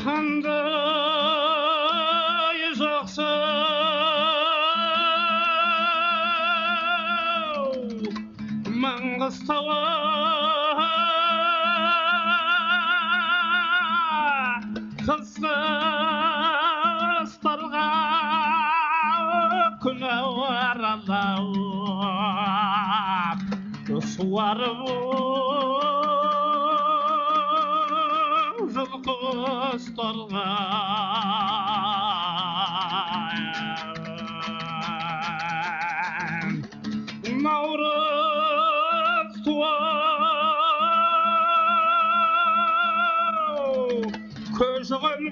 Qanday жақсы Маңғыстауға қыстарға күні аралап суарып жылқыстарға наурыз туа көшіген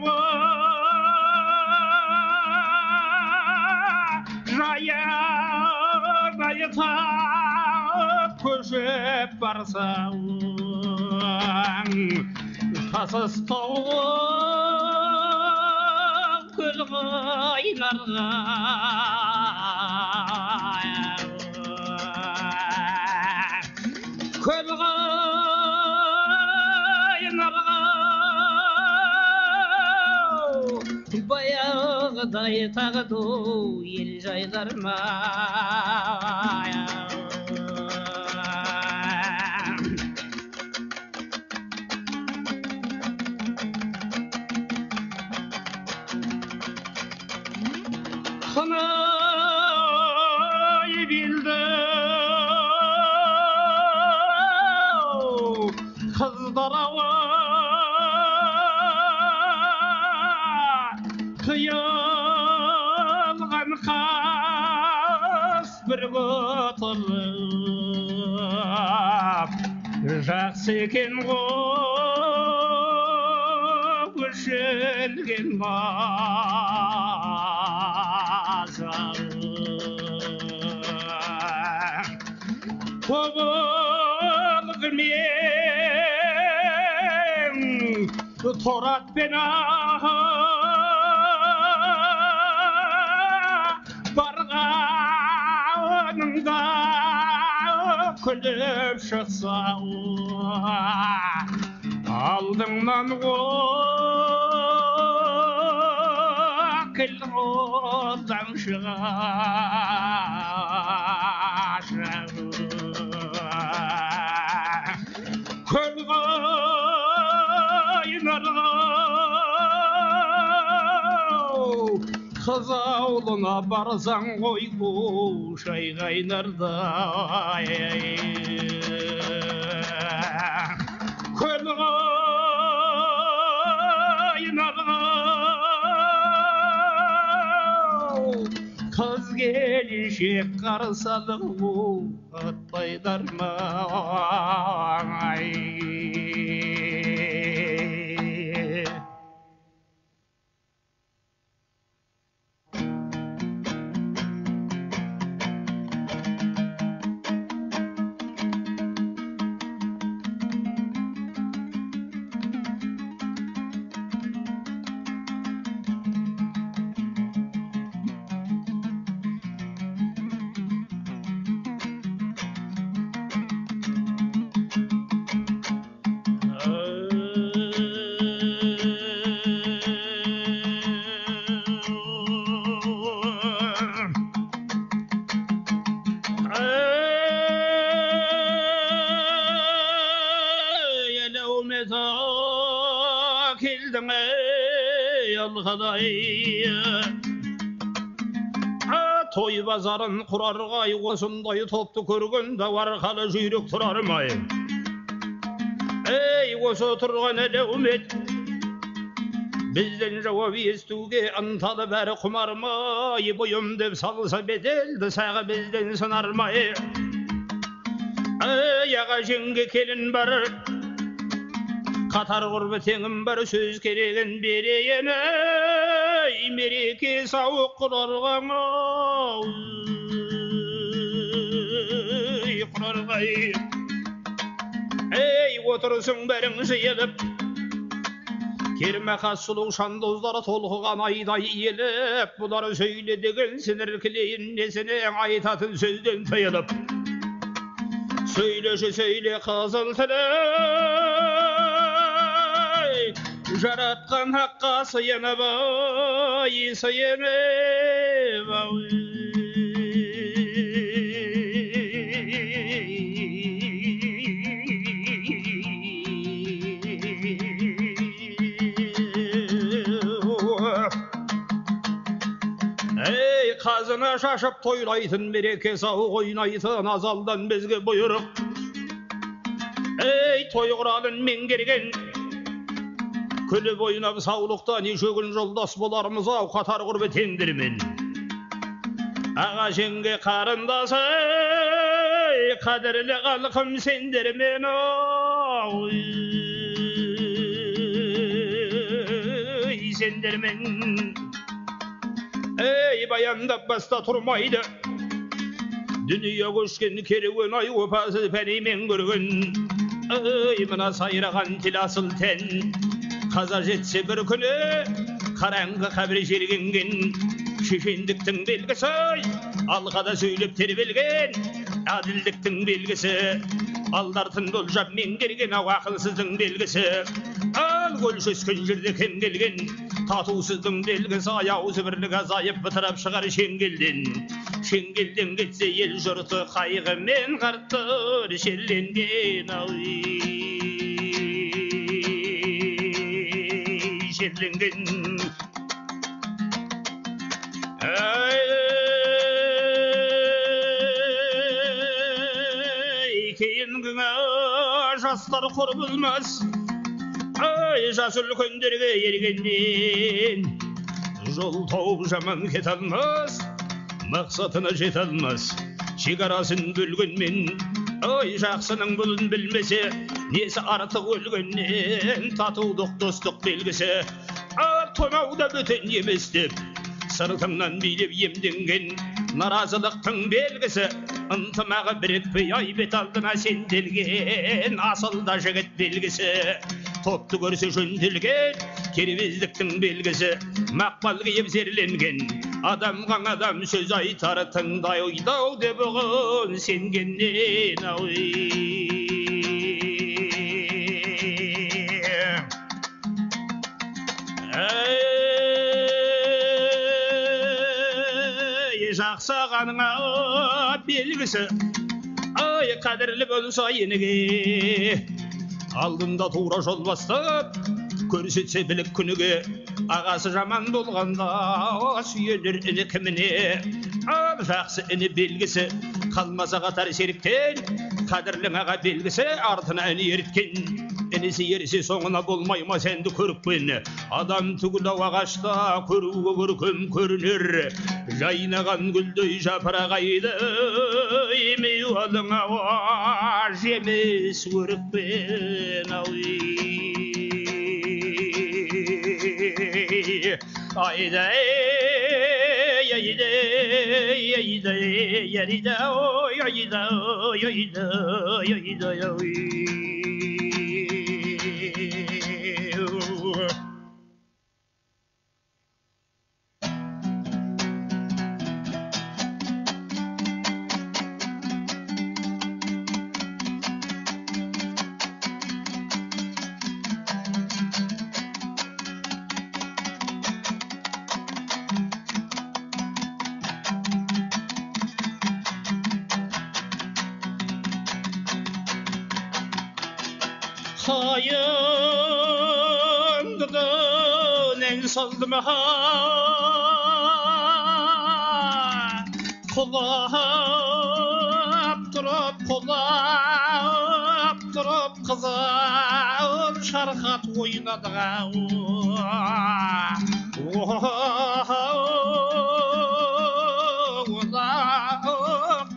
жаян айтап көшіп барсаң Тасыстауға көл қайнарға көл қайнарға баяғыдай тағды ел жайлар ма Қынай білді қыздар ауа қиылған қас бір отырып жақсы екен ғой өшелген Тобылғымен торатпен барғаныңда күліп шықса алдыңнан кіл одан көл қайнарға қыз аулына барсаң ғой шай қайнарда көл қайнарға қыз келіншек қарсы алып атпайдар ма той базарын құрарға осындай топты көргенде арқалы жүйрік тұрар ма ей осы тұрған әлеумет бізден жауап естуге ынталы бәрі құмар ма бұйым деп салса беделді сағы бізден сынар ма ей аға жеңге келін бар қатар құрбы теңім бар сөз керегін берейін мереке сауық құрарға ей отырсың бәрің жиылып кермәқа сұлу шандоздары толқыған айдай иіліп бұлар сөйле деген сініркілейін несіне айтатын сөзден тыйылып Söyleşi söyle kızıl tüley, jaratkan hakka sıyana bay, sıyana bay. Kazına şaşıp toylaytın bereke sağ oynaytın azaldan bizge buyuruk. Ey toy kuralın mengerigen külüp oynap sağlıkta neşe gün joldas bolarmıza katar gurbet endirmen. Ağa jenge karındası kaderli kalkım sendirmen oy sendirmen. Ey bayanda basta turmaydı dünya koşken kervan ay vefasız perimen görgün. Ey mına sayragan tilasıl ten kaza jetse bir günü karangı kabri jergengen şişindiktin belgisi algada söylep terbilgen adildiktin belgisi aldartın boljap mengergen akılsızın belgisi al gölşüskün jerde kim gelgen tatusuzdun belgisi ayağı birlik azayıp bitirip çıgar şengildin gitse el jurtu kaygı men karttır şerlengen ay şerlengen. Keyin güne jaslar kurulmaz. Ay jasıl könderge yergenden jol taup jaman ketalmaz. Maksatına jetalmaz. Çıgarasın bölgünmen. Ay jaksının bulun bilmese nesi artık ölgünden tatuduk dostuk belgisi. Tonavda bütün yemestip sırtımdan bilip yemdingen narazılıktın belgisi. Intımağı birikpey aybet aldına sendelgen asıl da jigit belgisi. Toptu görse jöndelgen keribizliktin belgisi. Makbal giyip zerlengen adamgan adam söz aytar tыңдай oydav de bugün sengenden oy. Jaksağanыңa belgisi ay kaderli bolsa yenige aldında tuğra jol bastap körsetse bilik күнüge ağası jaman bolganda süyenir ini kimine al jaksı ini belgisi kalmasa katar serikten kaderliň ağa belgisi artına ini eritken enisi yerisi soňuna bolmaýma sendi körükben adam tugul ağaçta körüge görküm körünür jaynagan gülдөй japraq aydy meýwalyňa waş emes körükben ayda ayda ayda yarida oy ayda ayda ayda oy. Hayındıdan en saldım ha Kulap durup kızıl şarkat oynadı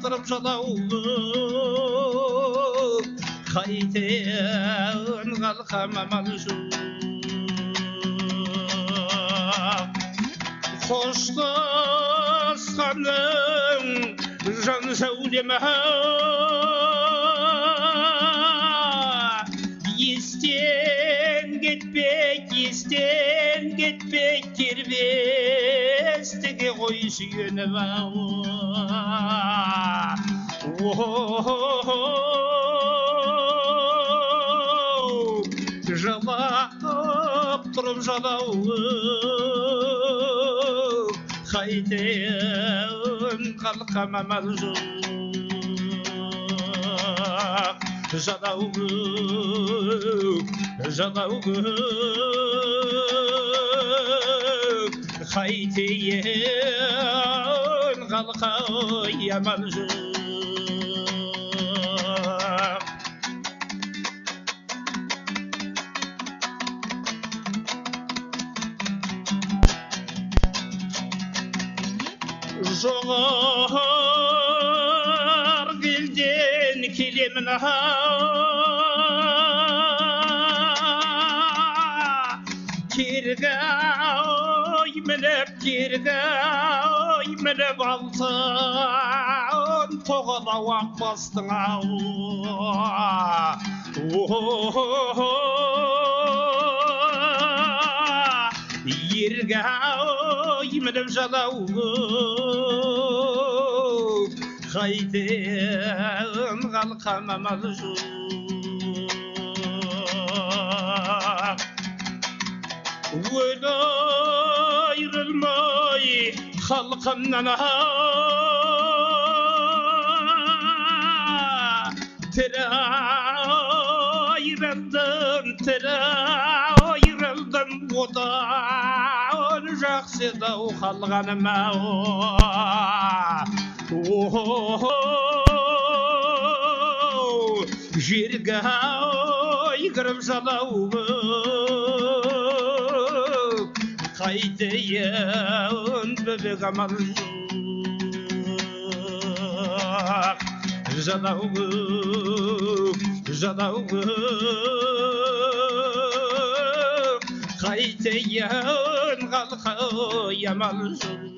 Kulap çalavdu Kayten kalkamam şu Hoştaskanım can söyleme Isten gitmek kirbesteki koy suyunu тұрып жалауым қайтем қалқамамал жоқ жалауым қайтейін қалқамамал жоқ жоғар белден келемін кергі мініп алтын тоғалау ақбастың ергі мініп жалауым қайтем қалқамамал жоқ айрылмай халқымнан тірі айрылдым одан жақсы дау қалғаным жерге кіріп жалауым қайтейін бөбек амал жоқ жалауым қайтейін қалқам амал жоқ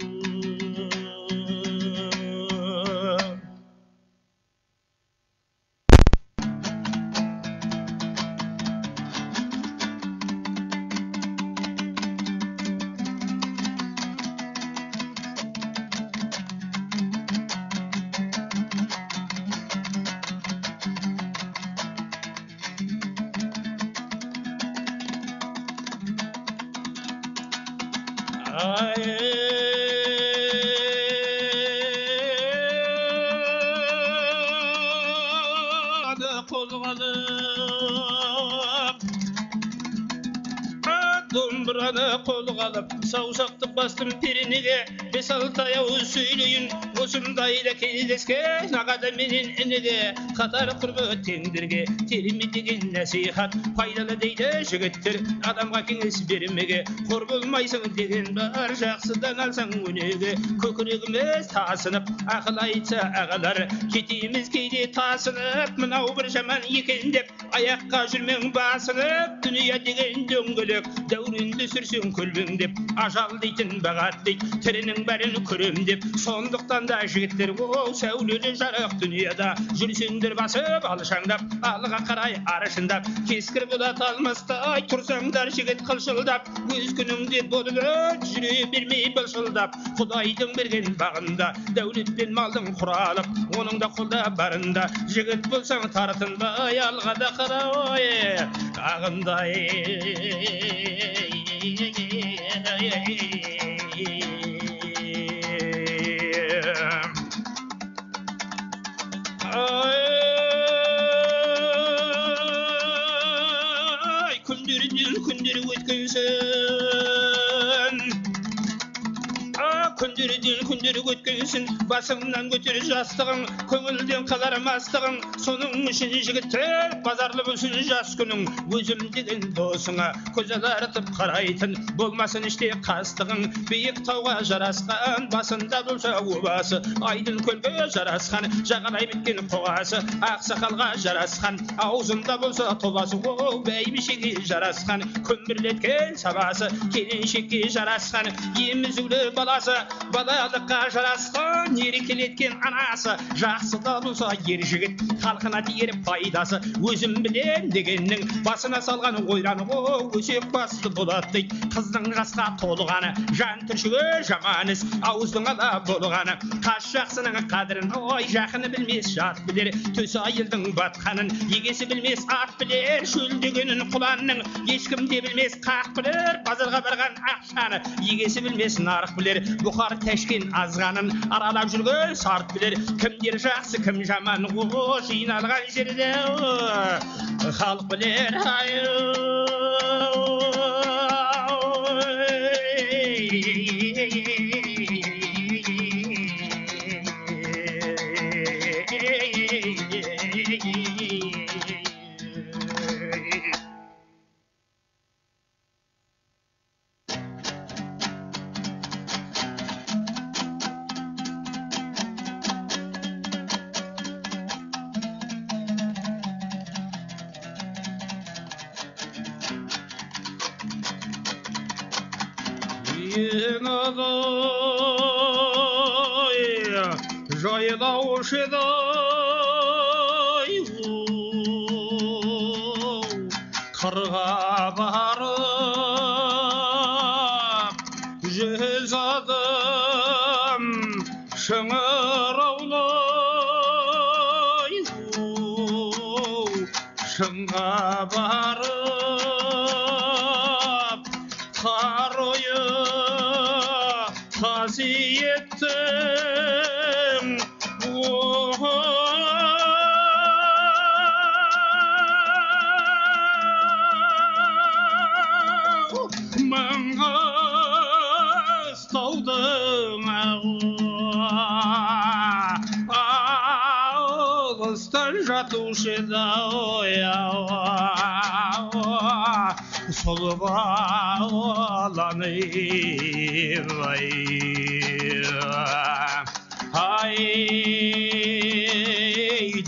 домбыраны қолға алып саусақты бастым пернеге бес алты аяу сөйлейін осындайда кездескен ағада менен ініге қатар құрбы теңдерге телеме деген насихат пайдалы дейді жігіттер адамға кеңес бермеге қор болмайсың деген бар жақсыдан алсаң өнеге көкірегіміз тасынып ақыл айтса ағалар кетеміз кейде тасынып мынау бір жаман екен деп аяққа жүрмең басынып дүние деген дөңгелек дәуренді сүрсең көлбеңдеп ажал дейтін бағат дейді тірінің бәрін көрем деп сондықтан да жігіттер ол сәулелі жарық дүниеда жүрсеңдер басып алшаңдап алға қарай аршындап кескір болат алмастай тұрсаңдар жігіт қылшылдап өз күніңде болып жүре бермей былшылдап құдайдың берген бағында дәулет пен малдың құралып оның да қолда барында жігіт болсаң тартынбай алға да қарай ағындай күндері өткенсін басыңнан көтер жастығың көңілден қалар мастығың соның үшін жігіттер базарлы болсын жас күнің өзім деген досыңа көз алартып қарайтын болмасын іште қастығың биік тауға жарасқан басында болса обасы айдын көлге жарасқан жағалай біткен қоғасы ақсақалға жарасқан аузында болса тобасы ол бәйбішеге жарасқан көмірлеткен сабасы келіншекке жарасқан емізулі баласы балалыққа жарасқан асқан еркелеткен анасы, жақсы да болса ер жігіт халқына тиер пайдасы. Өзім білем дегеннің басына салған ойраны ғой, өсек басты болады дейді. Қыздың жасқа толғаны, жан түршігі жаман іс, ауыздың ала болғаны. Қас жақсының қадірін, ой жақыны білмес жат білер, төсі айылдың батқанын, егесі білмес ат білер, шөлдегенін құланның, ешкім де білмес қақ білер, базарға барған ақшаны, егесі білмес нарық білер, бұқар тәшкен азғанын, аралап жүрген сарт білер, кімдер жақсы кім жаман, жиналған жерде халық білер. Жайлаушы еді қырға барып жүз адым шыңыраулы шыңға барып қар ойы қасиеттің Маңғыстаудың алыстан жатушы еді сол баланы ай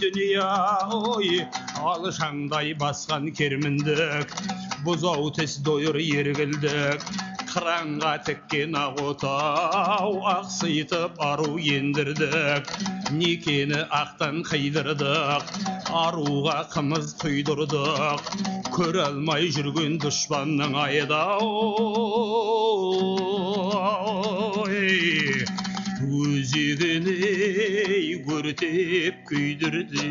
дүния ой алшаңдай басқан керміндік бұзау тіс дойыр ергілдік қыранға тіккен ақ отау ақситып ару ендірдік некені ақтан қидырдық аруға қымыз құйдырдық көре алмай жүрген дұшпанның айдау өзегіне өртеп күйдірді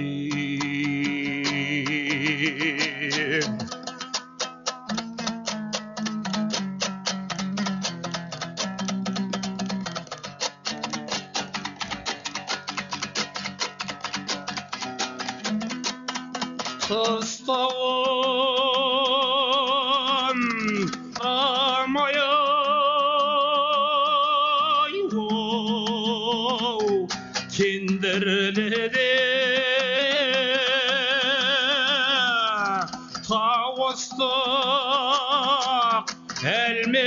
қыстауын рамай кендірліде тауыстық әлме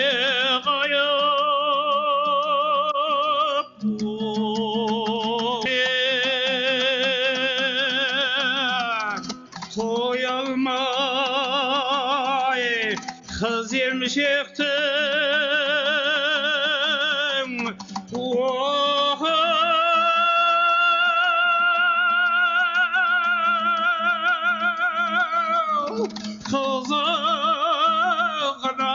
қыз емшектің қызығына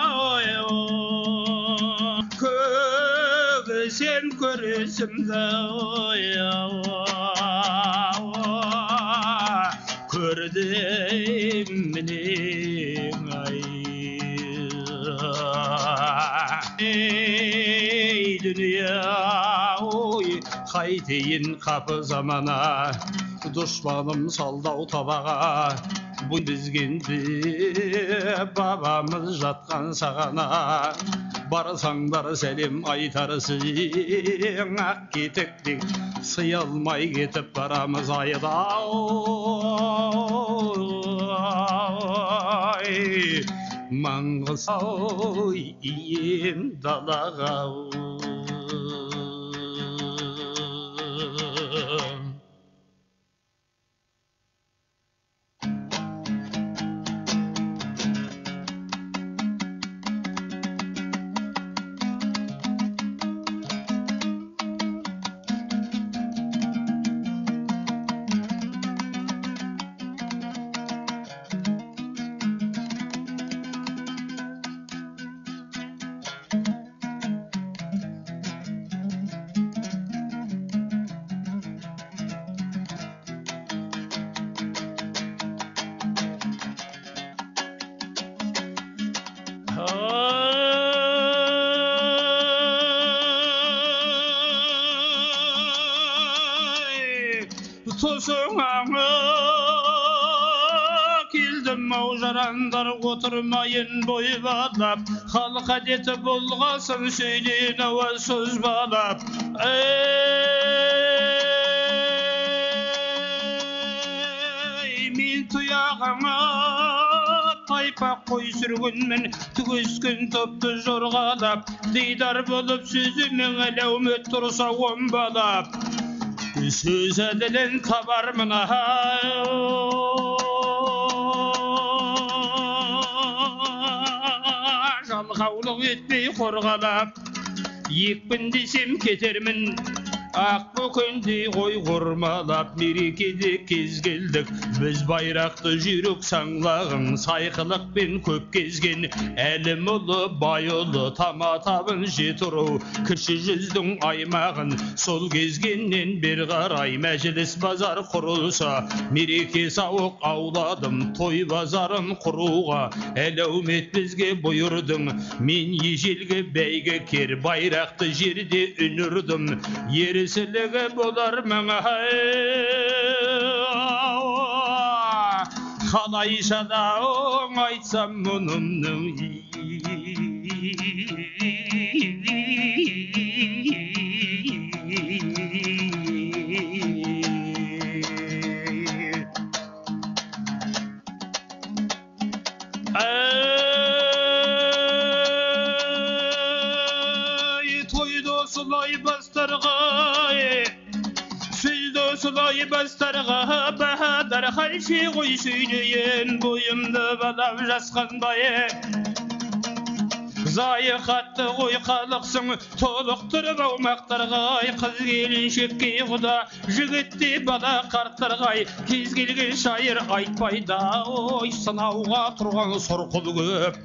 көгісен көресімді көрдім мінең ай ей дүния ой қайтейін қапы замана дұшпаным салдау табаға бұй бізгенде бабамыз жатқан сағана барсаңдар сәлем айтарсың ақ кетіктен сыя алмай кетіп барамыз айдау Маңғыстау ием далаға Tosuğana kildim mavjaranlar oturmayın boy bağlap halk adeti bulgasın söyleyin ava söz bağlap ey min tuyağına taypa koy sürgünmen tügüskün toptu zorgalap didar bolup sözümün elevmet tursa ombalap söz edilen tabarmına jalgavlıq etmey korgalap yekpin desem ketermin ak bökendi koy kurmalap merекede kez geldik biz bayraқты jürük sanglağın saykılıkpен köp kezgen elim ulu bay ulu tama-tabın jeturu kişi yüzdün aymağın sol kezgenden bir qaray meclis bazar kurulsa mereke savuk avladım toy bazarın kuruğa eleumet bizge buyurdun men ежелге beyge ker bayraқты jerde ünürdüm Silege bolar mına Halaysa da aytsam bunun Toydo sulay bastırgay Sulay bastırga bahadar halşi koy söyleyin boyumda balav jaskanday Zayıqatты koy qalıqsın toluqtırıp avmaqtırgay Kız gelinşekki kuda jigitти bala qartırgay Kez gelgen şair aytpayda oy sınauğa turgan sorqul köp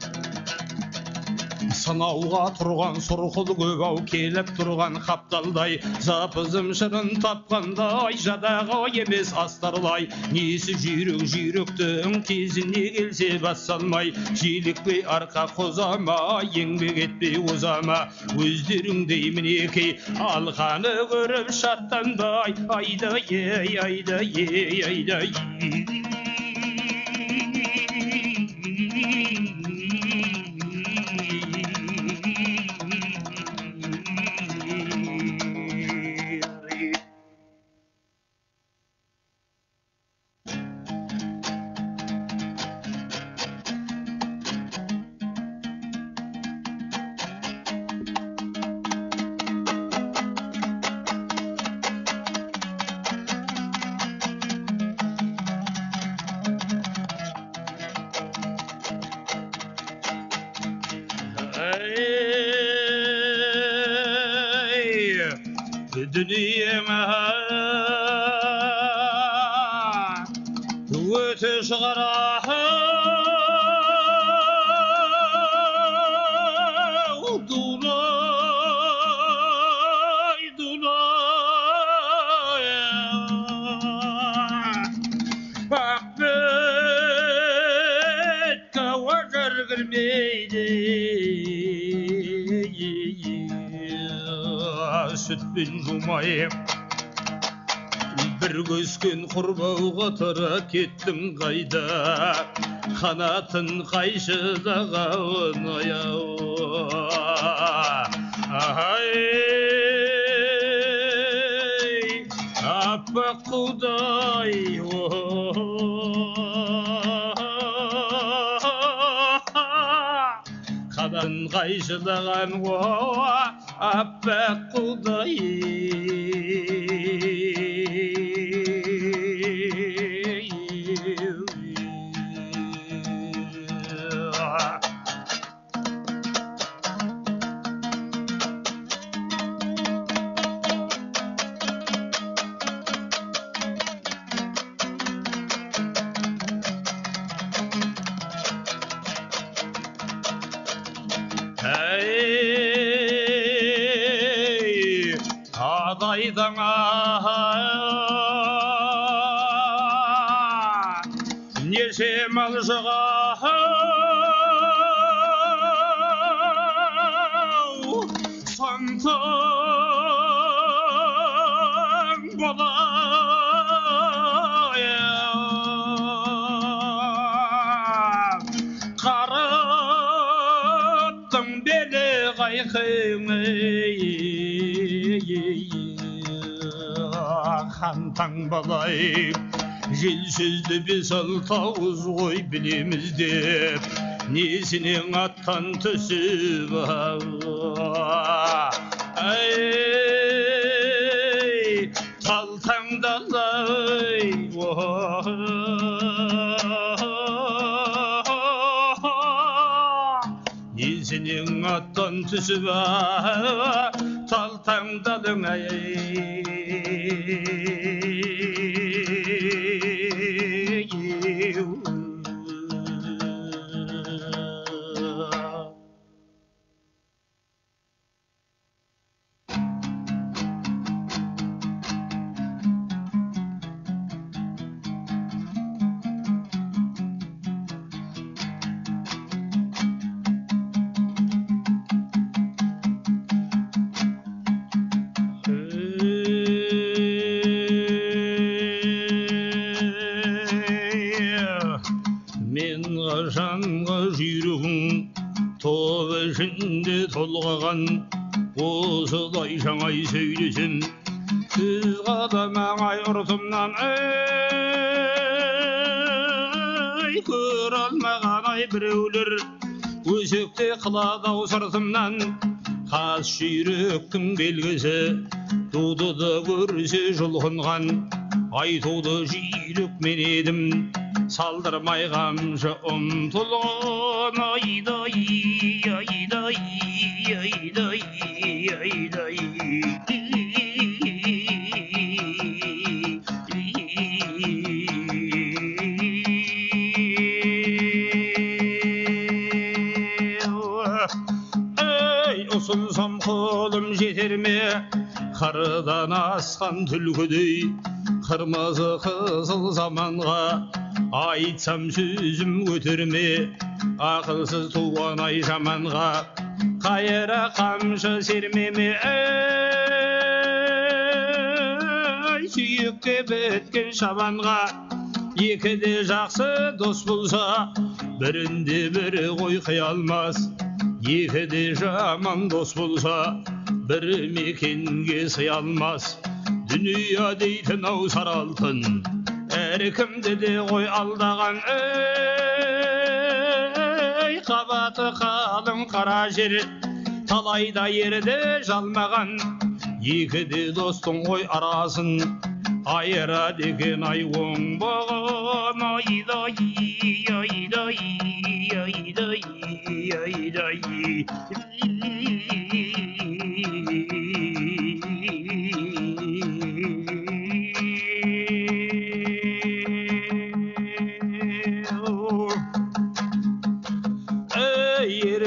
Sınauğa turgan sorqul köp au kelip turgan kaptalday Zapızım şırın tapqanday jadağa emes astarlay Nesi jürüktün kezine gelse bassalmay Jilikpey arka kozama еңбек etpey ozama Özleriңdey mineki alğanı görüp şattanday Ayda ey ayda ey ayda ey Dünyama öte шығара Dulay dulay Akbet kavajar girmeydi Sütpün jumayım Bir gözken kurbağıға tıra kettin qayda Kanatın qayşılağın ayağı Ay Appak kuday Kanatın qayşılağın Appak kuday Adaydan Nese malжыға Santın bolar Хантаң балай жел сөзді бес алты ауыз ғой білеміз деп несінен аттан түсіп талтаңдалай несінен аттан түсіп талтаңдалың ішінде толғаған осылай жаңай сөйлесем сіз қадамаңай ұртымнан көре алмаған ай біреулер өсекте қылады-ау сыртымнан қас жүйріктің белгісі туды да көрсе жұлқынған айтуды жүйрік мен едім салдырмай қамшы ұмтылған айдай айдай айдай айдай ұсынсам қолым жетер ме қарыдан асқан түлкідей қырмызы қызыл заманға айтсам сөзім көтерме ақылсыз туған ай жаманға қайыра қамшы сермеме сүйекке біткен шабанға екі де жақсы дос болса бірінде бірі ғой қиялмас екі де жаман дос болса бір мекенге сыя алмас дүния дейтін ау сары алтын әркімді де ғой алдаған қабаты қалың қара жер талайда ерді жалмаған екі де достың ғой арасын айырады екен ай оңбаған айдай айдай айдай айдай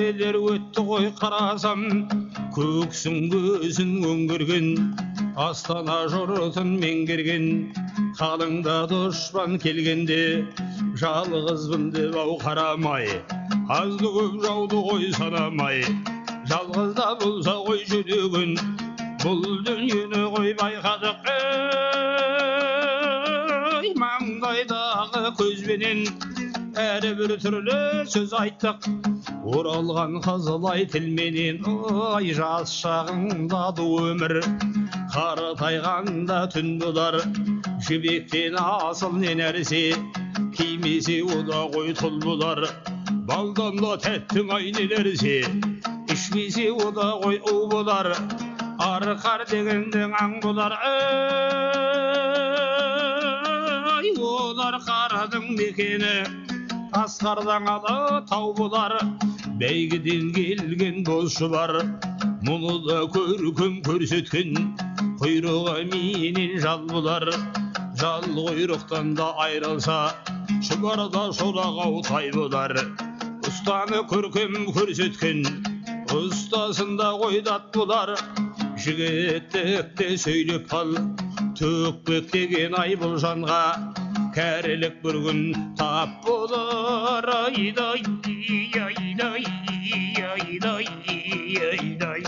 ерелер өтті ғой қарасам көксің көзін өңгерген астана жұртын меңгерген қалыңда дұшпан келгенде жалғызбын деп ау қарамай азды көп жауды ғой санамай жалғызда болса ғой жүрегін бұл дүниені ғой байқадық маңдайдағы көзбенен әрбір түрлі сөз айттық оралған қызылай тілменен ой жас шағыңда ду өмір қаратайғанда түн болар жібектен асыл не нәрсе кимесе ода ғой тұл болар балдан да тәттің ай не нәрсе ішмесе ода ғой у болар арқар дегендің аң болар олар қарадың мекені асқардан ала тау болар бәйгіден келген досшы бар мұны да көркем көрсеткен құйрығы менен жал болар жал құйрықтан да айрылса шұбарда шолақ-ау тай болар ұстаны көркем көрсеткен ұстасында қойдат болар жігіттікте сөйлеп қал төкпек деген ай бұл жанға кәрілік бір күн тап болар айдай айдай айдай айдай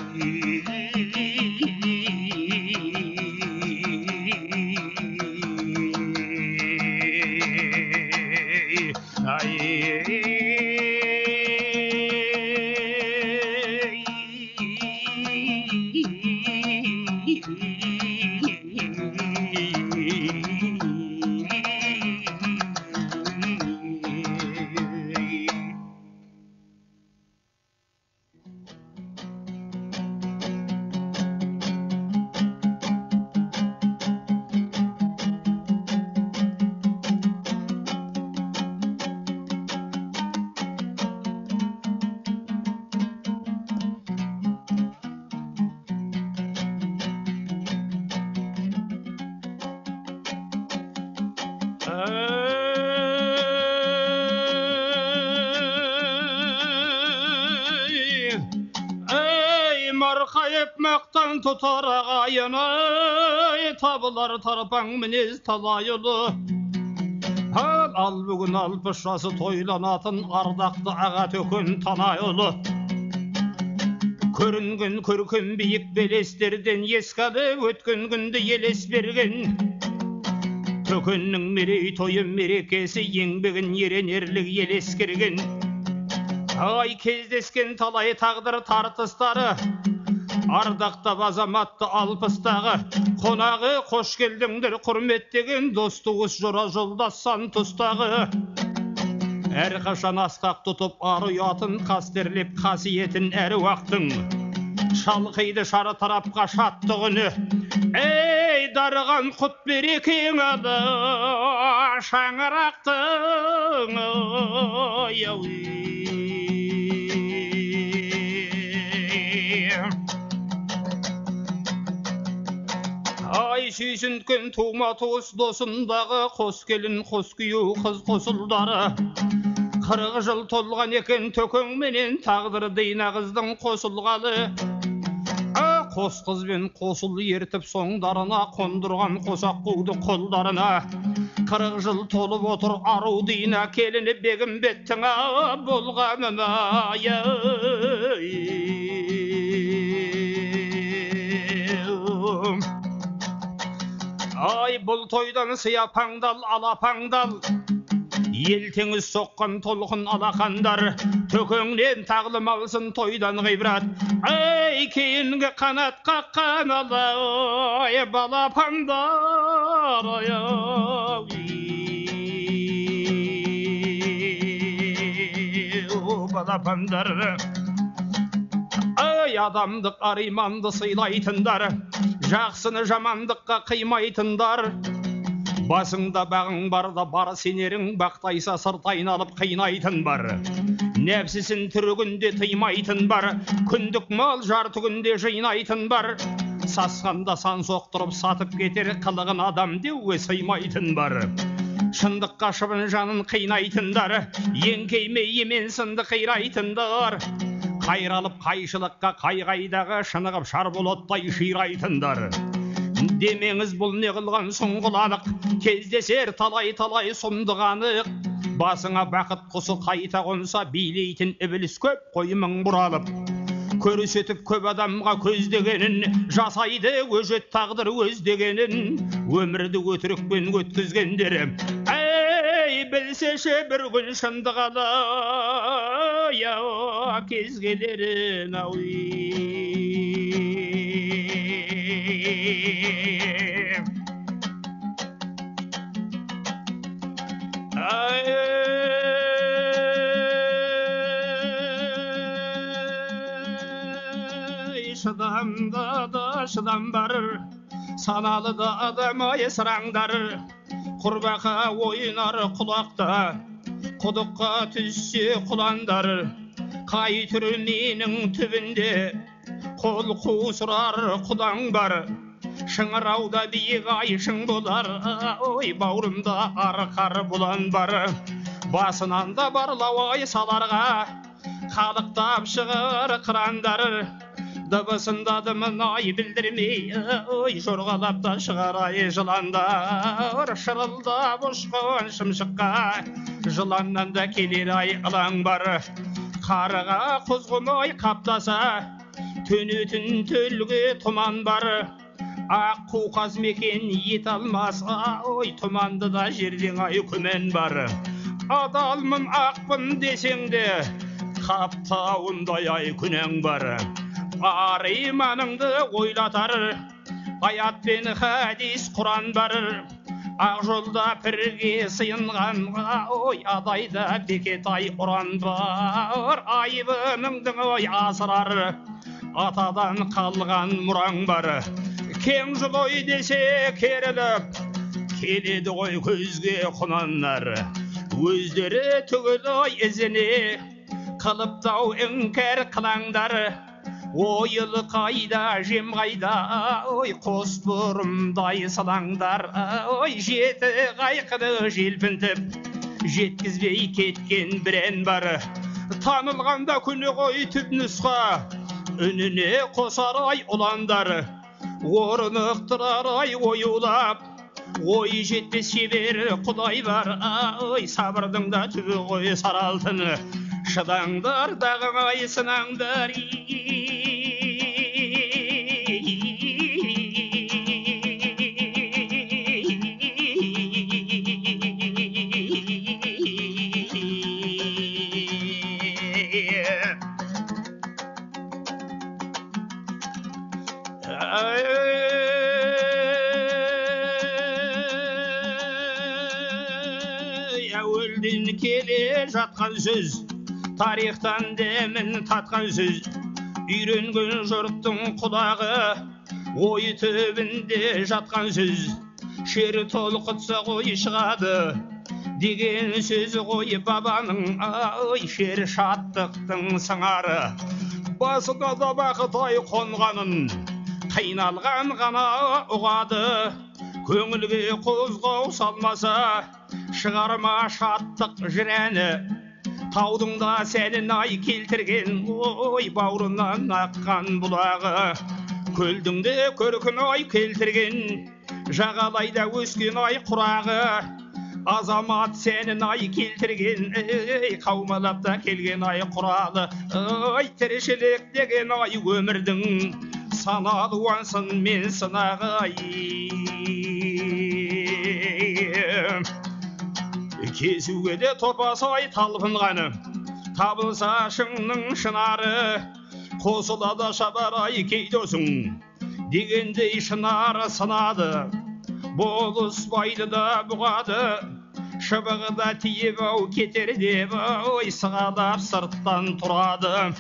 Көріп мақтан тұтар ағайыны, табылар тарпаң мінез талай ұлы. Ал бүгін 60 жасы тойланатын ардақты аға төкін танай ұлы. Көрінген көркем биік белестерден ескады өткен күнді елес берген. Төкеннің мерейтойы мерекесі еңбегін еренерлік елес керген. Ай кездескен талай тағдыр тартыстары, ардақтап азаматты алпыстағы, қонағы қош келдіңдер құрметтеген, достуыз жора жолдас сан тұстағы. Әрқашан асқақ тұтып ар ұятын, қастерлеп қасиетін әр уақытың. Шалқиды шары тарапқа шаттығыны, ей дарыған құт берекең ады, шаңырақтың Ай сүйсінткен тума туыс досындағы, қос келін қос күйеу қыз қосылдары. 40 жыл толған екен төкең менен, тағдыр дейна қыздың қосылғалы. Қос қызбен қосыл ертіп соңдарына, қондырған қосақ қуды қолдарына. 40 жыл толып отыр ару дейна, келіні бегім беттің болғанына. Ай бұл тойдан сияпаңдал алапаңдал, ел теңіз соққан толқын алақандар, төкеңнен тағлым алсын тойдан ғибрат. Ай кейінгі қанат қаққан алай балапандар. Балапандар. Ай адамдық ариманды сыйлайтындар, жақсыны жамандыққа қимайтындар. Басыңда бағың барда бар сенерің, бақтайса сырт айналып қинайтын бар. Нәпсісін түрі күнде тыймайтын бар, күндік мал жарты күнде жинайтын бар. Сасқанда сан соқтырып сатып кетер, қылығын адам деуге сыймайтын бар. Шындыққа шыбын жанын қинайтындар, еңкейме емен сынды қирайтындар. Қайралып қайшылыққа қайғайдағы, шынығып шар болоттай ширайтындар. Демеңіз бұл не қылған сұңғыланық, кездесер талай-талай сұмдығанық. Басыңа бақыт құсы қайта қонса, билейтін ібіліс көп қоймың бұралып. Көрсетіп көп адамға көздегенін, жасайды өжет тағдыр өздегенін. Өмірді өтірікпен өткізгендері, әй білсеше бір күн шындық алай, кез келерін Шыдамда да шыдам бар, саналы да адам сыраңдар. Құрбақа ойнар құлақта, құдыққа түссе құландар. Қай түрменің түбінде қол қусырар құдаң бар. Шыңырауда биік айшың болар, ой бауырымда арқар бұлан бар. Басынан да барлау ай саларға, қалықтап шығар қырандар. Дыбысында дымын ай білдірмей, ой жорғалап та шығар ай жыландар. Шырылдап ұшқан шымшыққа, жыланнан да келер ай ылаң бар. Қарға құзғын ой қаптаса, төнетін төлге тұман бар. Ақ қуқаз мекен ет алмас, ой тұманды да жерден ай күмен бар. Адалмын ақпын десеңде, қаптауындай ай күнең бар. Ар иманыңды ойлатар, аят пен хадис құран бар. Ақ жолда пірге сыйынған, ой адайда бекет ай ұран бар. Айбыныңдың ой асырар, атадан қалған мұраң бар. Кең жыл ой десе керіліп, келеді ғой көзге құнандар. Өздері түгіл ой ізіне, қылыптау іңкәр қылаңдар. Ойылы қайда, жем қайда, ой қос бұрымдай сылаңдар. Ой жеті қайқыды желпінтіп, жеткізбей кеткен бірен бар. Танылғанда күні ғой түп нұсқа, Önüne қосар ай ұландар, орнықтырар ай оюлап. Ой жетпес шебер құдай бар, ай сабырдың да түбі ғой сары алтын. Шыдаңдар дағы ай сынаңдар. Әуелден келе жатқан сөз, тарихтан дәмін татқан сөз. Үйренген жұрттың құлағы, ой түбінде жатқан сөз. Шер толқытса ғой шығады деген сөз ғой бабаның, ай шер шаттықтың сыңары. Басына да бақыт ай қонғанын қиналған ғана ұғады. Көңілге қозғау салмаса шығарма шаттық жырәні. Таудың да сәнін ай келтірген, ой бауырынан аққан бұлағы. Көлдің де көркін ай келтірген, жағалайда өскен ай құрағы. Азамат сәнін ай келтірген, қаумалап та келген ай құралы. Ай тіршілік деген ай өмірдің саналуансын мен сынағы ай. Кесуге де топасы ай талпынғаны, табылса шыңның шынары. Қосылады шабар ай кей досың, дегендей шынары сынады. Болыспайды да бұғады, шыбығы да тиіп ау кетер деп, ой сығалап сырттан тұрады.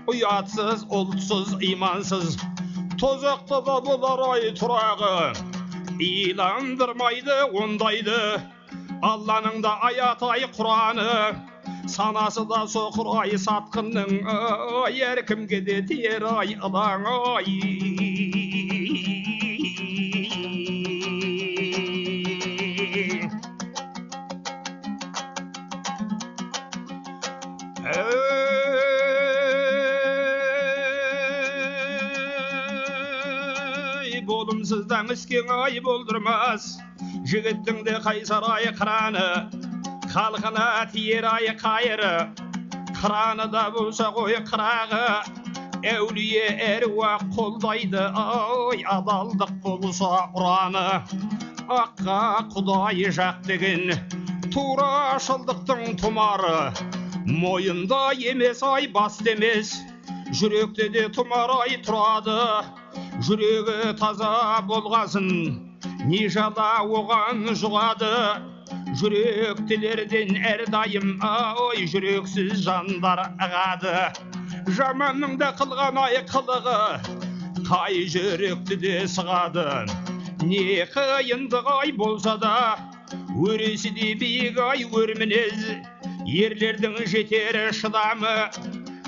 Ұятсыз, ұлтсыз, имансыз, тозақты да болар ай тұрағы. Иландырмайды ондайды, Алланың да аят ай Құраны. Санасы да соқыр ай сатқынның, ай әркімге де тиер ай ылаң ай. Болымсыздан іскен ай болдырмас, жігіттің де қайсар ай қыраны. Халқына тиер ай қайыры, қыраны да болса ғой қырағы. Әулие әруақ қолдайды, ай адалдық болса ұраны. Аққа құдай жақ деген турашылдықтың тұмары. Мойында емес ай басты емес, жүректе де тұмар ай тұрады. Жүрегі таза болғасын, не жала оған жұғады. Жүректілерден әрдайым, ой жүрексіз жандар ағады. Жаманның да қылған ай қылығы, қай жүректі де сығады. Не қиындық ай болса да, өресі де биік ай өрмінез. Ерлердің жетері шыдамы,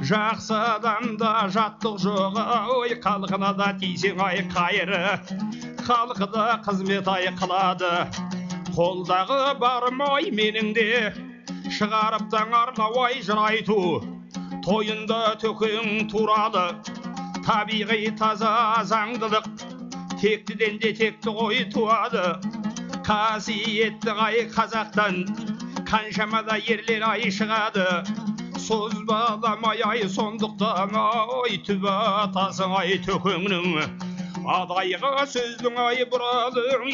жақсы адамда жаттық жоғы, ой халқына да тисең ай қайыры. Халқы да қызмет ай қылады. Қолдағы барым ай менің де, шығарыптан арнау ай жыр айту. Тойында төкең туралы, табиғи таза заңдылық, тектіден де текті ғой туады. Қасиетті ай қазақтан, қаншамада ерлер ай шығады. Созбаламай ай сондықтан, ай түбі атасың ай төкеңнің. Адайға сөздің ай бұралың.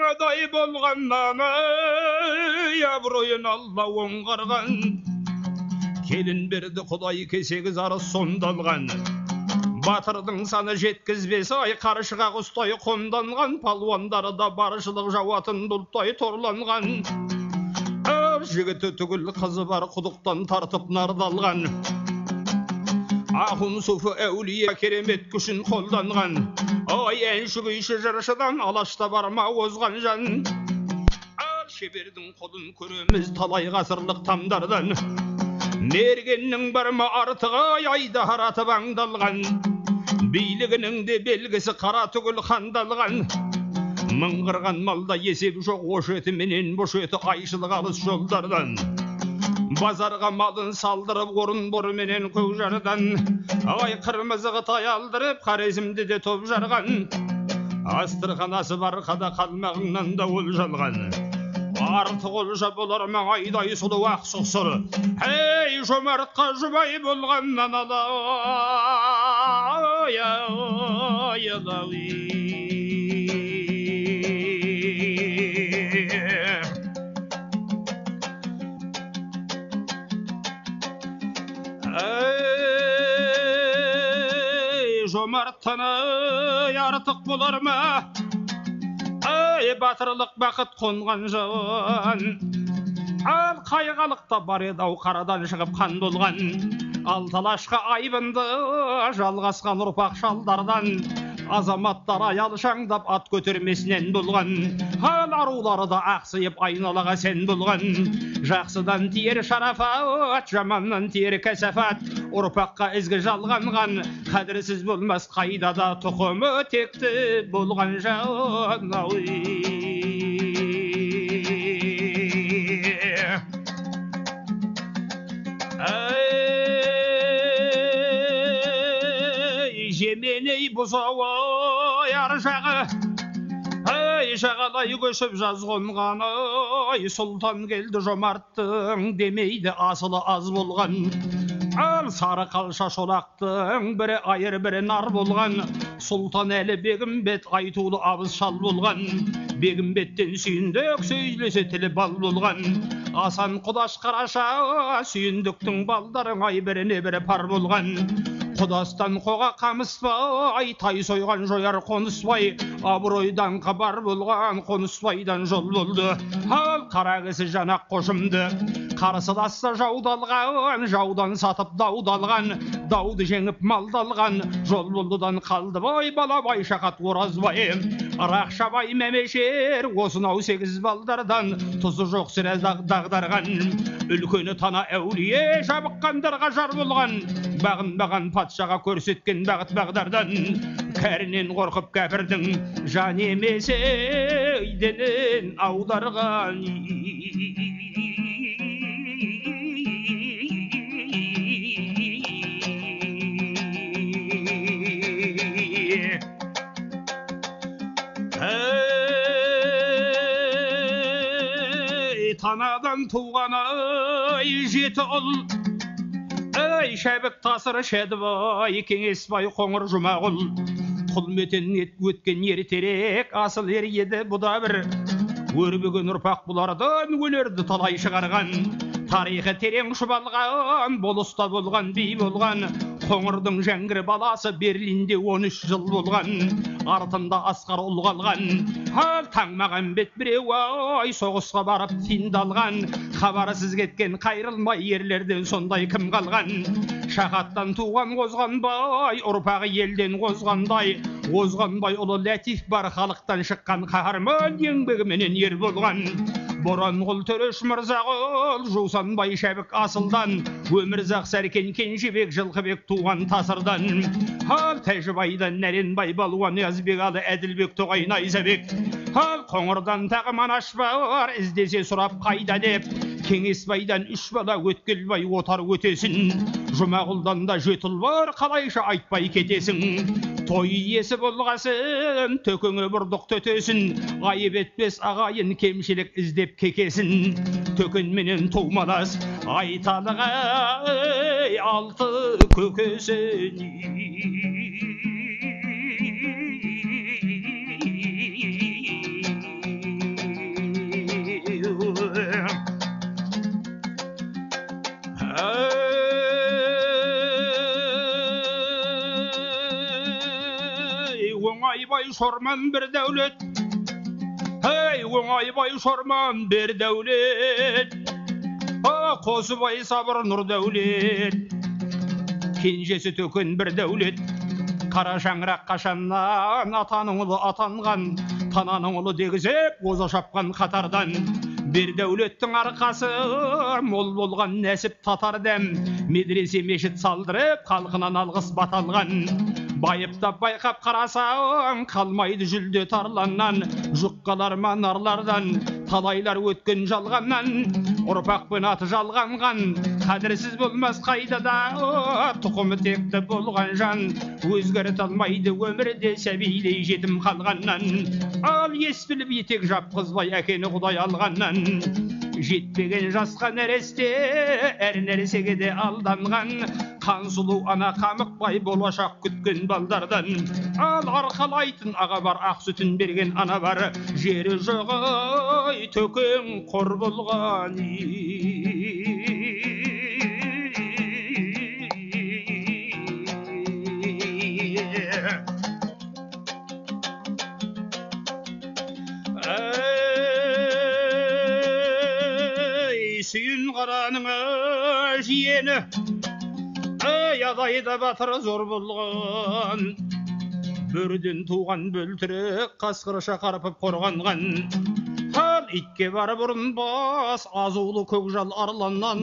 Адай болғаннан, абыройын Алла оңғарған. Келін берді Құдай кесегі зары сондалған. Батырдың саны жеткізбес ай қаршыға құстай қонданған. Палуандары да баршылық жауатын бұлттай торланған. Жігіті түгіл қызы бар құдықтан тартып нардалған. Ахун суфы әулие керемет күшін қолданған. Ай әнші күйші жыршыдан алашта барма озған жан. Ал шебердің қолын көреміз талай ғасырлық тамдардан. Мергеннің барма артығы айда аратып аңдалған. Билігінің де белгісі қара түгіл қандалған. Мыңғырған малда есеп жоқ ош еті менен бош еті айшылық алыс жолдардан. Базарға малын салдырып орынбор менен көкжардан. Ай қырмызы қытай алдырып қарезімді де топ жарған. Астырханасы бар қада қалмағыңнан да ол жалған. Артық олжа болар маңайдай сұлу ақ сұқсыр. Ей жомартқа жұбай болғаннан жомарттаны артық болар ма? Ай батырлық бақыт қонған жан. Ал қайғалықта бар еді ау қарадан шығып қан болған. Ал талашқа айбынды жалғасқан ұрпақ шалдардан. Азаматтар аялшаңдап ат көтермесінен болған. Ал арулары да ақсайып айналаға сен болған. Жақсыдан тиер шарафат, жаманнан тиер кәсәфат. Ұрпаққа ізгі жалғанған, қадірсіз болмас қайда да тұқымы текті болған жан. Жеменей бұзауы ар жағы, ай жағалай көшіп жазғонған, ай сұлтан келді жомарттың демейді асылы аз болған. Ал сары қалша шолақтың бірі айыр бірі нар болған. Сұлтан әлі Бегімбет айтулы абыз шал болған. Бегімбеттен сүйіндік сөйлесе тілі бал болған. Асан құдаш қараша сүйіндіктің балдарың ай біріне бірі пар болған. Құдастан қоға қамыспай, тай сойған жояр қоныспай, абыройдан қабар болған қоныспайдан жол болды. Ал қара кісі жанақ қошымды, қарсыласса жаудалған, жаудан сатып даудалған, дауды жеңіп малдалған, жол болдыдан қалды бай бала бай шақат оразбай. Рақшабай мәмешер, осынау 8 балдардан, тұзы жоқ сірә дағдарған. Үлкені тана әулие жабыққандарға жар болған, бағынбаған патшаға көрсеткен бағыт бағдардан. Кәрінен қорқып кәпірдің жан емесі үйденін аударған. Танадан туған ай 7 ұл, ай шәбік тасыр шәдібай, кеңесбай қоңыр жұмағұл. Құлметін өткен ертерек асыл ер еді бұда бір. Өрбіген ұрпақ бұлардан өлерді талай шығарған. Тарихы терең шұбалған, болыста болған, бей болған. Қоңырдың жәңгір баласы Берлинде 13 жыл болған. Артында асқар ұл қалған. Ал Таңмағамбет біреу ай соғысқа барып тиндалған. Хабарсыз кеткен қайрылмай ерлерден сондай кім қалған? Шақаттан туған Қозғанбай, ұрпағы елден қозғандай. Қозғанбай ұлы Ләтиф бар халықтан шыққан қаһарман еңбегіменен ер болған. Боранғұл Төреш Мырзағұл, Жусанбай Шәбік асылдан, Өмірзақ Сәркен Кенжебек Жылқыбек туған тасырдан. Ал Тәжібайдан Нәренбай Балуан Язбекалы Әділбек Тоғай Найзабек. Ал Қоңырдан тағы Манаш бар, іздесе сұрап қайда деп. Кеңесбайдан 3 бала Өткелбай отар өтесін. Жұмағұлдан да 7 ұл бар, қалайша айтпай кетесің. Той иесі болғасын, төкіңі бұрдық төтесін. Айып етпес ағайын кемшілік іздеп кекесін. Төкін менен туғмалас, айталыға 6 көкесін. Оңайбай Шорман бір дәулет, ей оңайбай Шорман бір дәулет, Қосыбай Сабыр Нұр дәулет, кенжесі Төкен бір дәулет, Қара шаңырақ қашаннан атаның ұлы атанған, тананың ұлы дегізеп оза шапқан қатардан. Бір дәулеттің арқасы мол болған нәсіп татар дәм, медресе мешіт салдырып халқынан алғыс баталған. Байыптап байқап қарасаң қалмайды жүлде тарланнан, жұққалар манарлардан талайлар өткен жалғаннан. Ұрпақпен аты жалғанған қадірсіз болмас қайдада, тұқымы текті болған жан өзгерте алмайды өмірде сәбилей жетім қалғаннан. Ал ес біліп етек жапқызбай әкені құдай алғаннан, жетпеген жасқа нәресте әр нәрсеге де алданған. Қансұлу ана қамықпай болашақ күткен балдардан. Ал арқалайтын аға бар, ақ сүтін берген ана бар, жері жоқ ой төкең қор болған. Сүйін қараның жиені, адайда батыр зор болған. Бүрден туған бөлтірік қасқырша қарпып қорғанған. Ал итке бар бұрын бас, азулы көкжал арланнан.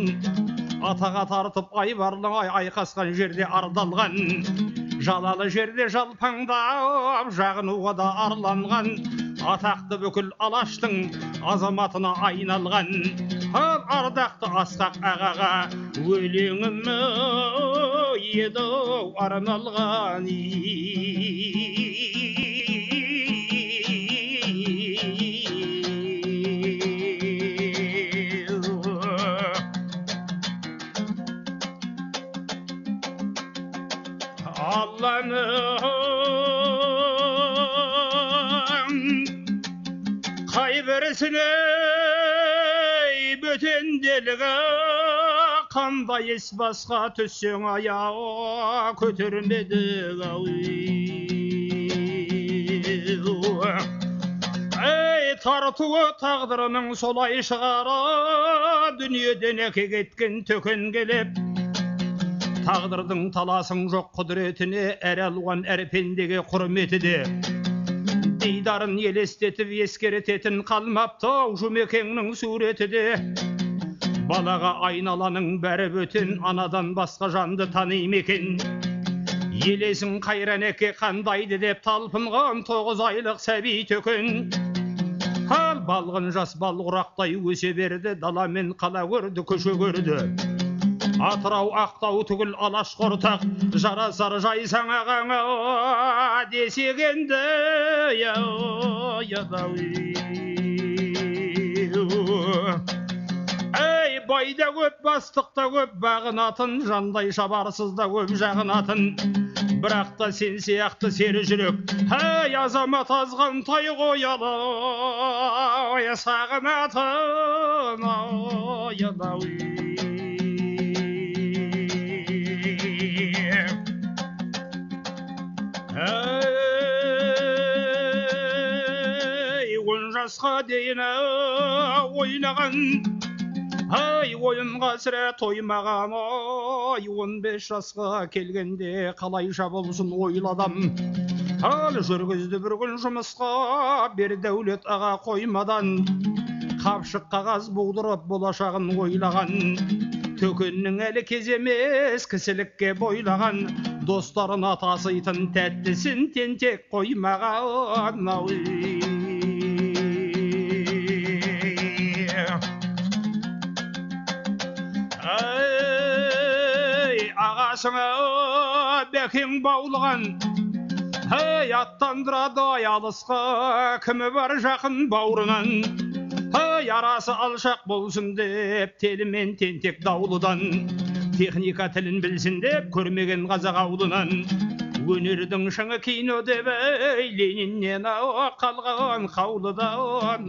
Атаға тартып айбарлы айқасқан жерде ардалған. Жалалы жерде жалпаңдап жағынуға да арланған. Атақты бүкіл алаштың азаматына айналған. Ал ардақты асқақ ағаға өлеңім еді арналған. Алланың қай бірісіне бөтенделігі, қандай ес басқа түссең аяға көтермедік тартуы тағдырының солай шығара, дүниеден әке кеткен төкен келіп. Тағдырдың таласың жоқ құдіретіне, әр алуан әр пендеге құрметі де. Дидарын елестетіп ескерететін қалмаптау жұмекеңнің суреті де. Балаға айналаның бәрі бөтен, анадан басқа жанды танимы екен. Елесің қайран әке қандайды деп талпынған 9 айлық сәби төкен. Ал балғын жас бал құрақтай өсе берді, дала мен қала көрді, көше көрді. Атырау ақтау түгіл алаш қортақ, жарасар жайсаң ағаңа десегенді. Әй байда көп, бастықта көп бағынатын, жандай шабарсыз да көп жағынатын. Бірақ та сен сияқты сері жүрек, әй азамат азған тай қоялы сағынатын. Он жасқа дейін ойнаған, ойынға сірә тоймаған. 15 жасқа келгенде қалайша болсын ойладам. Ал жүргізді бір күн жұмысқа, бір дәулет аға қоймадан. Қапшық қағаз бұғдырып болашағын ойлаған. Төкеннің әлі кез емес, кісілікке бойлаған. Достарын атасыйтын тәттісін тентек қоймаған. Ағасыңа бәкең баулыған, аттандырады алысқа, кімі бар жақын бауырынан. Арасы алшақ болсын деп телімен тентек даулыдан. Техника тілін білсін деп көрмеген қазақ аулынан. Өнердің шыңы кино деп Лениннен қалған қаулыдан.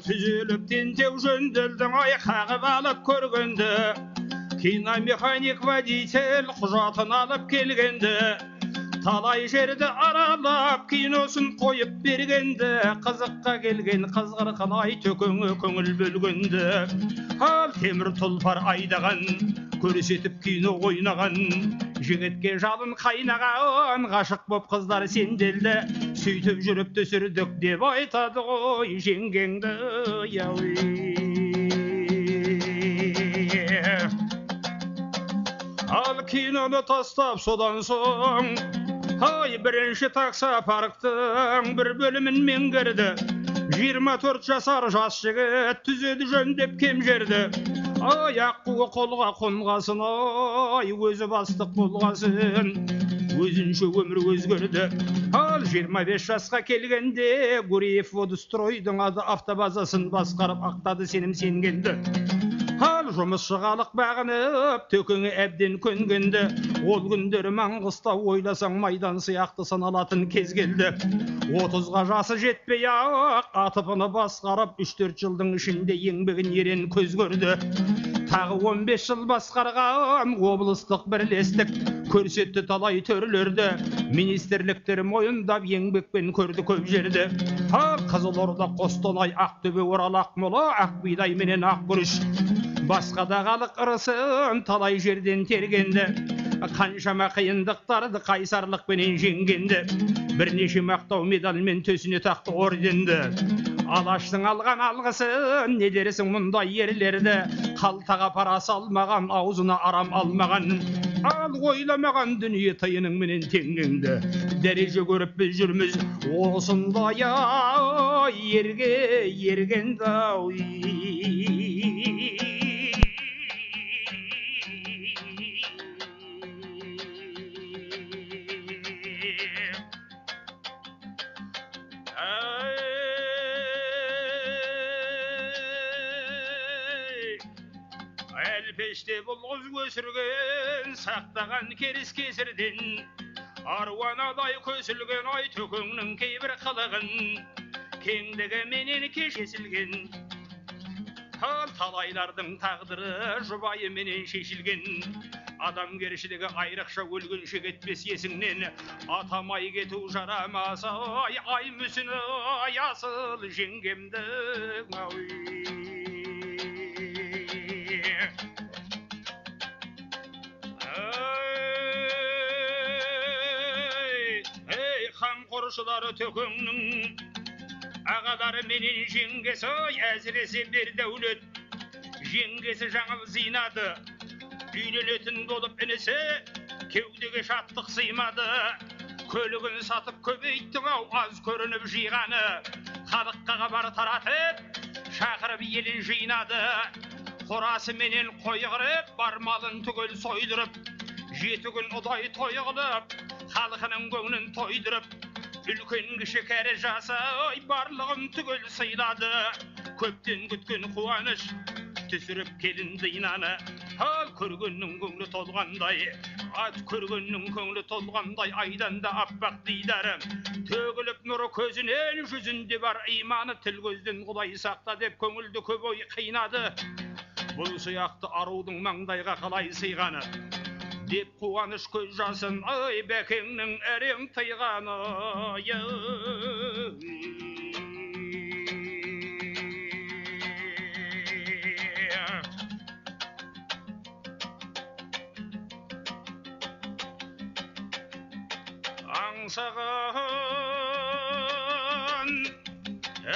Түзеліп тентек жөнделдің қағып алып көргенді. Киномеханик водитель құжатын алып келгенді. Talay жерді аралап киносын қойып бергенді, қызыққа келген қызғыр қалай төкеңі көңіл бөлгенді. Ал темір тұлпар айдаған, көрсетіп кино ойнаған, жігітке жалын қайнаған, ғашық боп қыздар сенделді, сөйтіп жүріп түсірдік деп айтады ғой жеңгеңді. Ал киноны тастап содан соң бірінші таксопарктың бір бөлімін меңгерді. 24 жасар жас жігіт түзеді жөндеп кем жерді. Аққуы қолға қонғасын, өзі бастық болғасын, өзінше өмір өзгерді. Ал 25 жасқа келгенде Гуриев водостройдың автобазасын басқарып ақтады сенім сенгенді. Ал жұмысшы халық бағынып, төкеңе әбден көнгенді. Ол күндері Маңғыстау ойласаң майдан сияқты саналатын кез келді. 30-ға жасы жетпей ақ атыпыны басқарып, 3-4 жылдың ішінде еңбегін ерен көз көрді. Тағы 15 жыл басқарған облыстық бірлестік көрсетті талай түрлерді. Министрліктер мойындап еңбекпен көрді көп жерді. Қызылорда, Қостанай, Ақтөбе, Орал, Ақмола, Ақбидай менен Ақбүріш. Басқа да халық ырысын талай жерден тергенді. Қаншама қиындықтарды қайсарлықпенен жеңгенді. Бірнеше мақтау медалмен төсіне тақты орденді. Алаштың алған алғысын, не дерсің мұндай ерлерді. Қалтаға пара салмаған, аузына арам алмаған. Ал ойламаған дүние тайының менен теңгенді. Дәреже көріп біз жүрміз, осындай ерге ергенді. Әлпеште бұлғыз өсірген, сақтаған керіс кесірден, аруанадай көсілген ай төкеңнің кейбір қылығын, кеңдігі менен кешесілген. Талайлардың тағдыры жұбайы менен шешілген. Адамгершілігі айрықша өлгенше кетпес есіңнен. Атамай кету жарамас, ай мүсіні асыл жеңгемді. Қамқоршылары төкеңнің ағалары менен жеңгесі, әсіресе бір дәулет. Жеңгесі жаңыл зинады, үйленетін болып інісі, кеудеге шаттық сыймады. Көлігін сатып көбейттің ау, аз көрініп жиғаны. Халыққа хабар таратып, шақырып елін жинады. Қорасы менен қойғырып, бар малын түгел сойдырып, 7 күн ұдай той қылып, халқының көңілін тойдырып, үлкен кіші кәрі жасы барлығын түгел сыйлады. Көптен күткен қуаныш түсіріп келінді инаны. Ал көргеннің көңілі толғандай, ат көргеннің көңілі толғандай, айдан да аппақ дидары. Төгіліп нұры көзінен, жүзінде бар иманы, тіл көзден Құдай сақта деп көңілді көп ой қинады. Бұл сияқты арудың маңдайға қалай сыйғаны деп қуаныш көз жасын, ай бәкеңнің әрең тайғаны. Аңсаған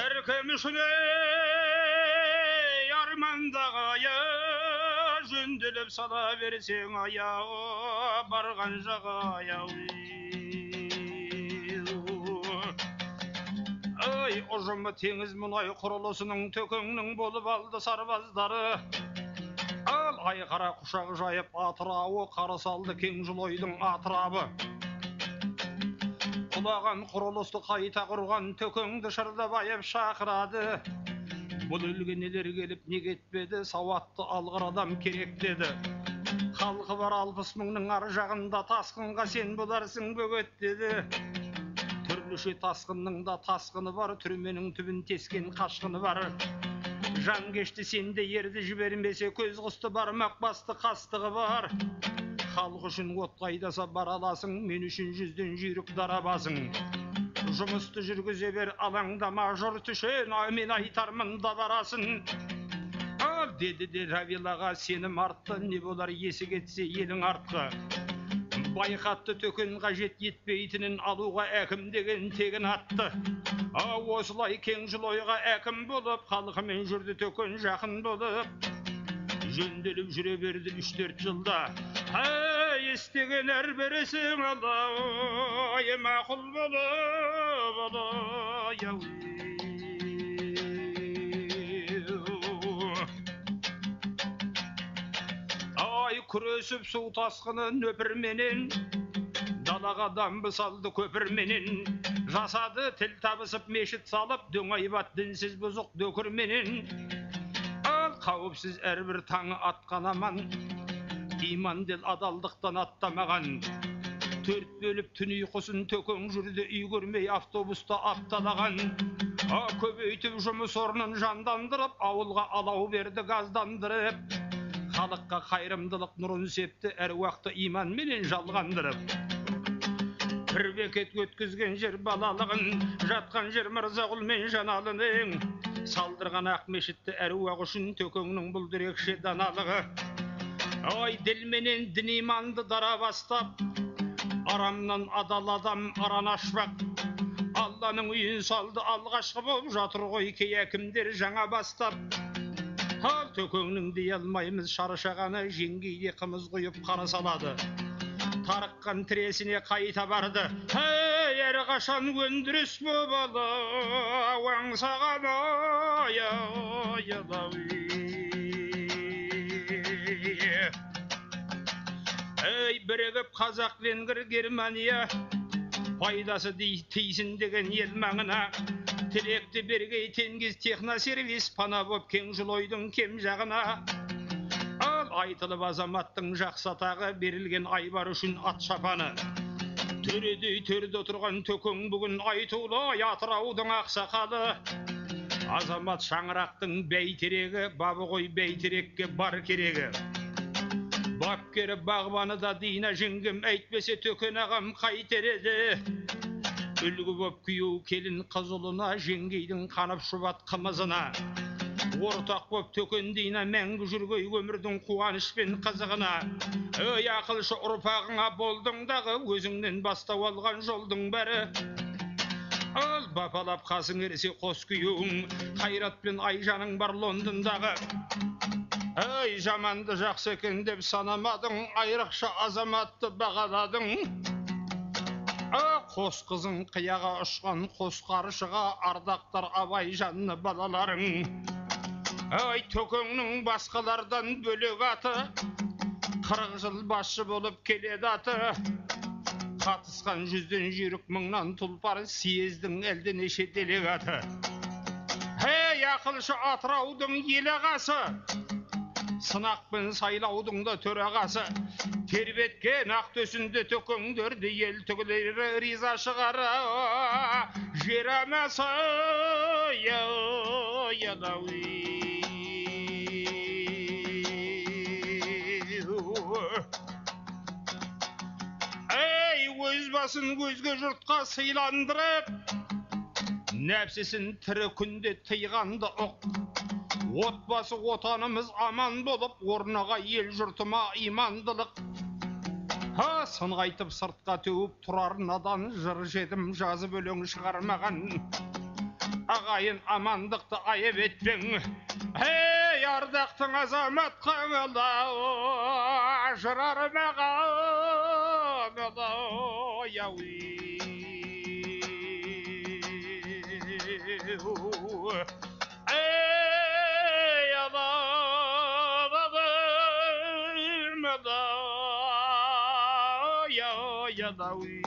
әркім үшін армандағайы, жөнделіп сала берсең аяғы, барған жағаяу. Ай, ұжымы теңіз мұнай құрылысының төкеңнің болып алды сарбаздары. Ал айқара құшақ жайып атырауы, қарыс алды кең жылойдың атырабы. Құлаған құрылысты қайта құрған төкеңді шырда байып шақырады. Бұл өлгенелер келіп не кетпеді, сауатты алғыр адам керек деді. Халқы бар 60 мыңның ар жағында тасқынға сен боларсың бөгет деді. Түрліше тасқынның да тасқыны бар, түрменің түбін тескен қашқыны бар. Жан кешті сенде ерді жібермесе, көз құсты бармақ басты қастығы бар. халық үшін от айдаса бар аласың, мен үшін жүзден жүйрік дарабасың. Жұмысты жүргізе бер, алаңдама, жұрт үшін мен айтармын да барасын. Деді де Равилаға, сенім артты, не болар есі кетсе елің артқы. Байқатты төкін қажет етпейтінін алуға әкім деген тегін атты. Осылай кең жыл ойға әкім болып, халқымен жүрді төкін жақын болып. Жөнделіп жүре берді 3-4 жылда. Естеген әр бересің Аллай, мақұл болып Аллай. Күресіп су тасқыны нөпірменен, далаға дамбы салды көпірменен. Жасады тіл табысып мешіт салып, дөңайбат дінсіз бұзық дөкірменен. Қауіпсіз әрбір таңы атқан аман, иман дел адалдықтан аттамаған. 4 бөліп түн ұйқысын төкең жүрді, үй көрмей автобуста апталаған. Көбейтіп жұмыс орнын жандандырып, ауылға алау берді газдандырып. Халыққа қайырымдылық нұрын септі, әр уақытта иман менен жалғандырып. Бір бекет өткізген жер балалығын, жатқан жер Мырзағұл мен Жаналының. Салдырған ақ мешітті әр уақ үшін төкеңнің бұл дүрекше даналығы. Діл менен дін иманды дара бастап, арамнан адал адам аран ашпақ. Алланың үйін салды алғашқы болып, жатыр ғой кей әкімдер жаңа бастап. Төкеңнің дей алмаймыз шаршағаны, жеңгейде қымыз құйып қара салады. Тарыққан тіресіне қайта барды. Әрі қашан өндіріс болы, аңсаған бірігіп Қазақ, Венгр, Германия, пайдасы тейсін деген ел маңына. Тілекті бергей тенгіз техносервис, пана боп кең жыл ойдың кем жағына. Айтылып азаматтың жақсы атағы, берілген айбар үшін ат шапаны. Төредей төрді отырған төкең бүгін айтулы, Атыраудың ақсақалы. Азамат шаңырақтың бәйтерегі, бабы ғой бәйтерекке бар керегі. Бапкері бағбаны да дейіна жеңгім, әйтпесе төкен ағам қайтер еді. Үлгі боп күйеу келін қыз ұлына, жеңгейдің қанып шұбат қымызына. Ортақ боп төкен дейіна мәңгі жүргей өмірдің қуаныш пен қызығына. Ақылшы ұрпағыңа болдың дағы, өзіңнен бастау алған жолдың бәрі. Бапалап қасың ерсе қос күйеуің, Қайрат пен Айжаның бар Лондондағы. Жаманды жақсы екен деп санамадың, айрықша азаматты бағаладың. Қос қызың қияға ұшқан қос қарышыға, ардақтар Абай жанны балаларың. Төкеңнің басқалардан бөлек аты, 40 жыл басшы болып келеді аты. Қатысқан 100-ден жүйрік мыңнан тұлпар, съездің әлденеше делегаты. Ақылшы Атыраудың елағасы, сынақпен сайлаудың да төрағасы. Тербеткен ақ төсінде төкеңдерді ел түгілері риза шығара. Жер анасы өз басын өзге жұртқа сыйландырып, нәпсісін тірі күнде тыйғанды ұқ. Отбасы отанымыз аман болып, орныға ел жұртыма имандылық. Сын қайтып сыртқа төгіп тұрар надан, жыр жетім жазып өлең шығармаған. Ағайын амандықты айып етпең, ардақтың азамат қаңылда, жырар маған Yadawi